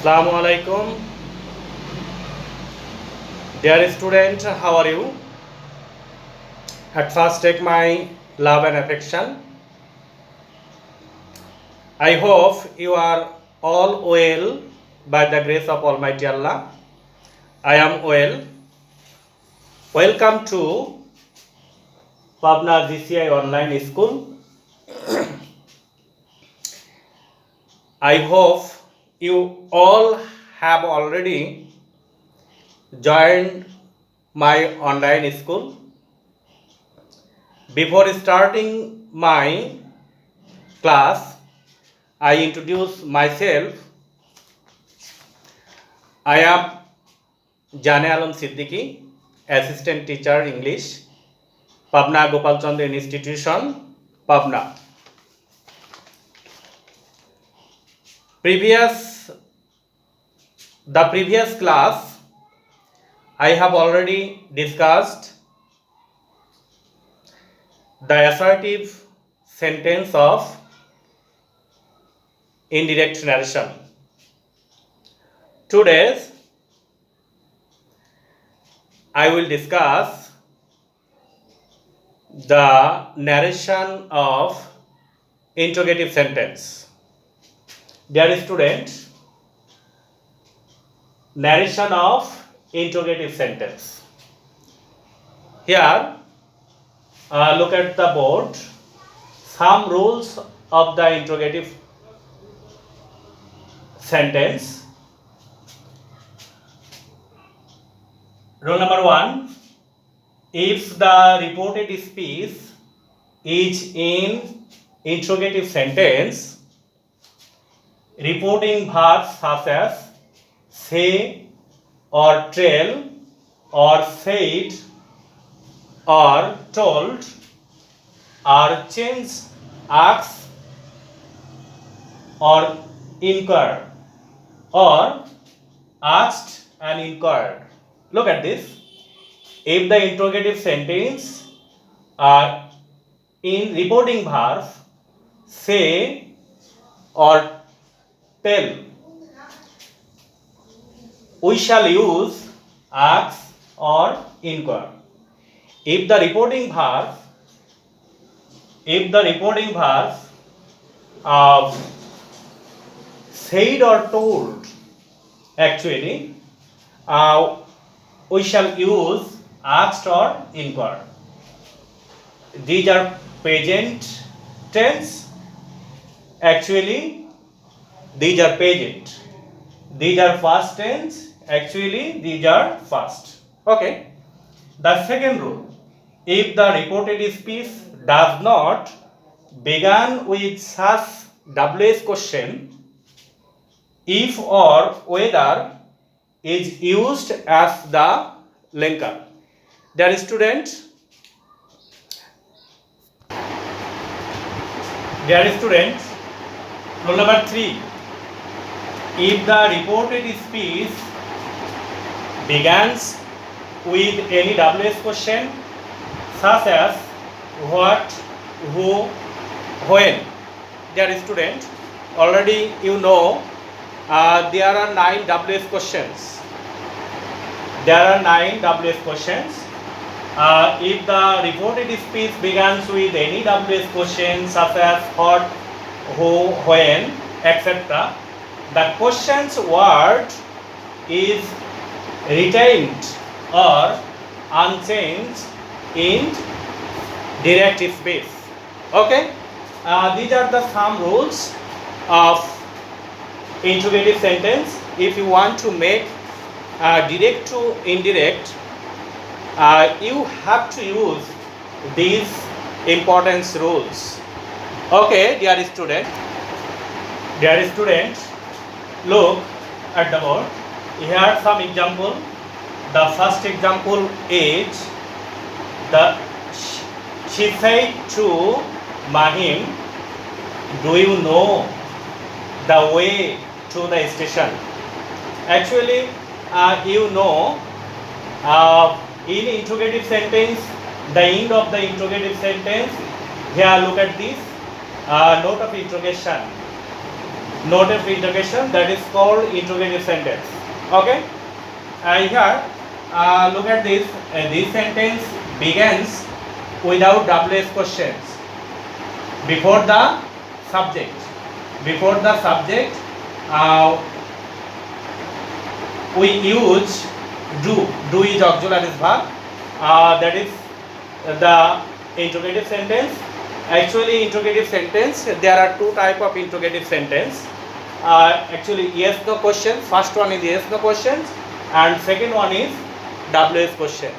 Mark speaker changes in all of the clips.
Speaker 1: Assalamu alaikum. Dear student, how are you? At first, take my love and affection. I hope you are all well by the grace of Almighty Allah. I am well. Welcome to Pabna GCI Online School. I hope you all have already joined my online school. Before starting my class, I introduce myself. I am Jane Alam Siddiqui, Assistant Teacher English, Pabna Gopal Chandra Institution, Pabna. The previous class, I have already discussed the assertive sentence of indirect narration. Today, I will discuss the narration of interrogative sentence. Dear student, narration of interrogative sentence. Here, look at the board. Some rules of the interrogative sentence. Rule number 1. If the reported speech is in interrogative sentence, reporting verbs such as say or tell or said or told or change, ask or inquire or asked and inquired. Look at this. If the interrogative sentence are in reporting verbs say or tell, we shall use ask or inquire. If the reporting verbs said or told, actually we shall use asked or inquired. These are present tense. Actually, these are present. These are past tense. Actually, these are past. Okay. The second rule: if the reported speech does not begin with such WH question, if or whether is used as the linker. Dear student, rule number 3. If the reported speech begins with any WH question such as what, who, when. Dear student, already you know there are 9 WH questions. If the reported speech begins with any WH question such as what, who, when, etc., the question's word is retained or unchanged in direct speech. Okay? These are the some rules of interrogative sentence. If you want to make direct to indirect, you have to use these importance rules. Okay, dear student, look at the board. Here are some example. The first example is she said to Mahim, do you know the way to the station? Actually, you know, in interrogative sentence, the end of the interrogative sentence, here look at this, note of interrogation. note of interrogation, that is called interrogative sentence. Okay. Here, look at this. This sentence begins without WS questions before the subject. Before the subject, we use do. Do is auxiliary verb. That is the interrogative sentence. Actually, interrogative sentence, there are two type of interrogative sentence. Actually, yes no question. First one is yes no questions, and second one is WS question.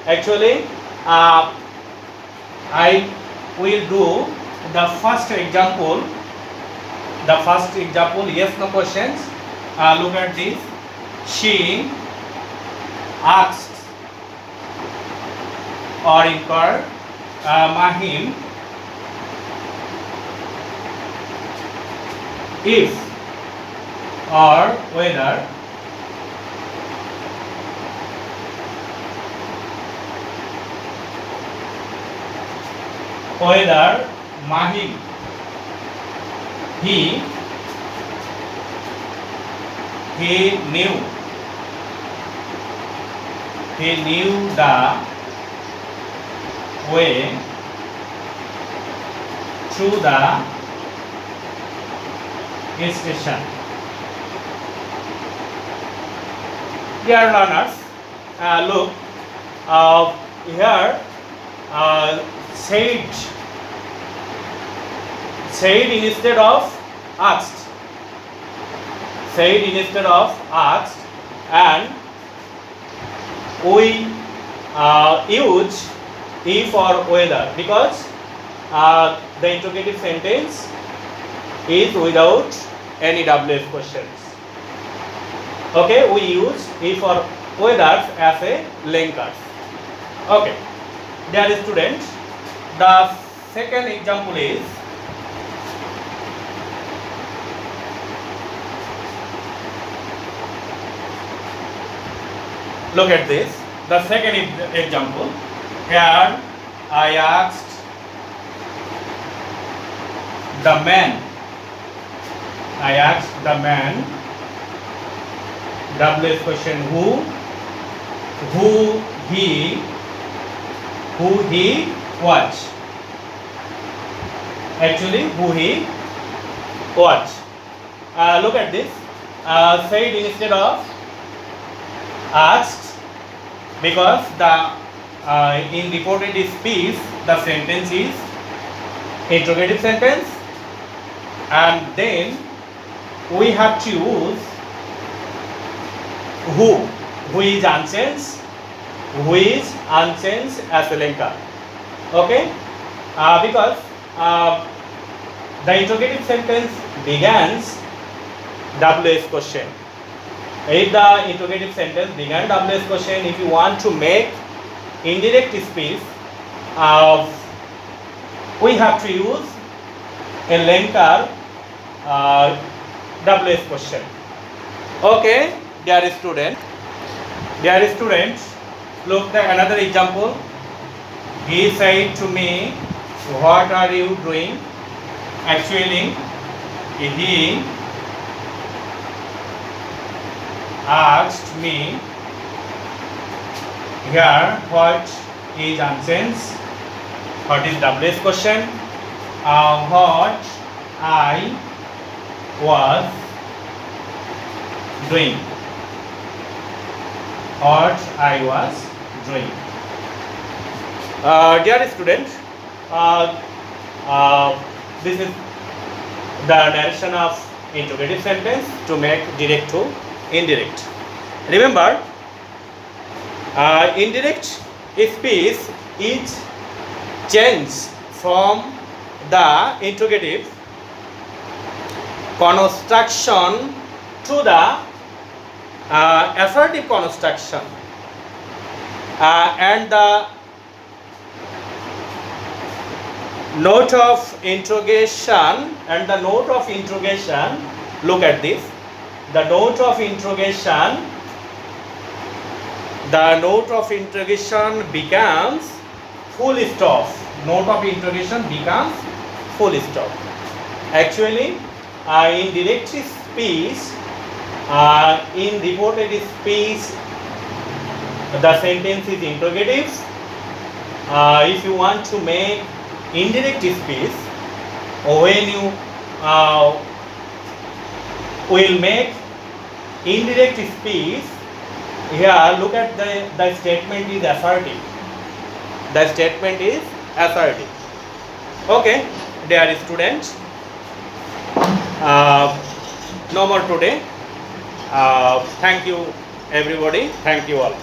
Speaker 1: Actually, I will do the first example. The first example, yes no questions. Look at this. She asked or inquired Mahim if or whether Mahim he knew the way to the station. Dear learners, look here, said instead of asked. Said instead of asked, and we use if or whether, because the interrogative sentence is without any WS questions. Okay, we use if or whether as a linkers. Okay, dear students, the second example is look at this. The second example, here I asked the man. WS question who he was. Actually, who he was. Look at this. Said instead of asked, because the in reported speech the sentence is interrogative sentence, and then we have to use who is unchange, as a linker. Okay, because the interrogative sentence begins WS question. If the interrogative sentence began WS question, if you want to make indirect speech, we have to use a linker WS question. Okay, dear students, look at another example. He said to me, "What are you doing?" Actually, he asked me. Here, what is unchange? What is WS question? What I was doing. What I was doing. Dear students, this is the narration of interrogative sentence to make direct to indirect. Remember, indirect speech is changed from the interrogative construction to the assertive construction, and the note of interrogation, look at this. The note of interrogation becomes full stop. Note of interrogation becomes full stop. Actually, in direct speech, in reported speech, the sentence is interrogative. If you want to make indirect speech, when you will make indirect speech, here look at the statement is assertive. The statement is assertive. Okay, dear students, no more today. Thank you everybody. Thank you all.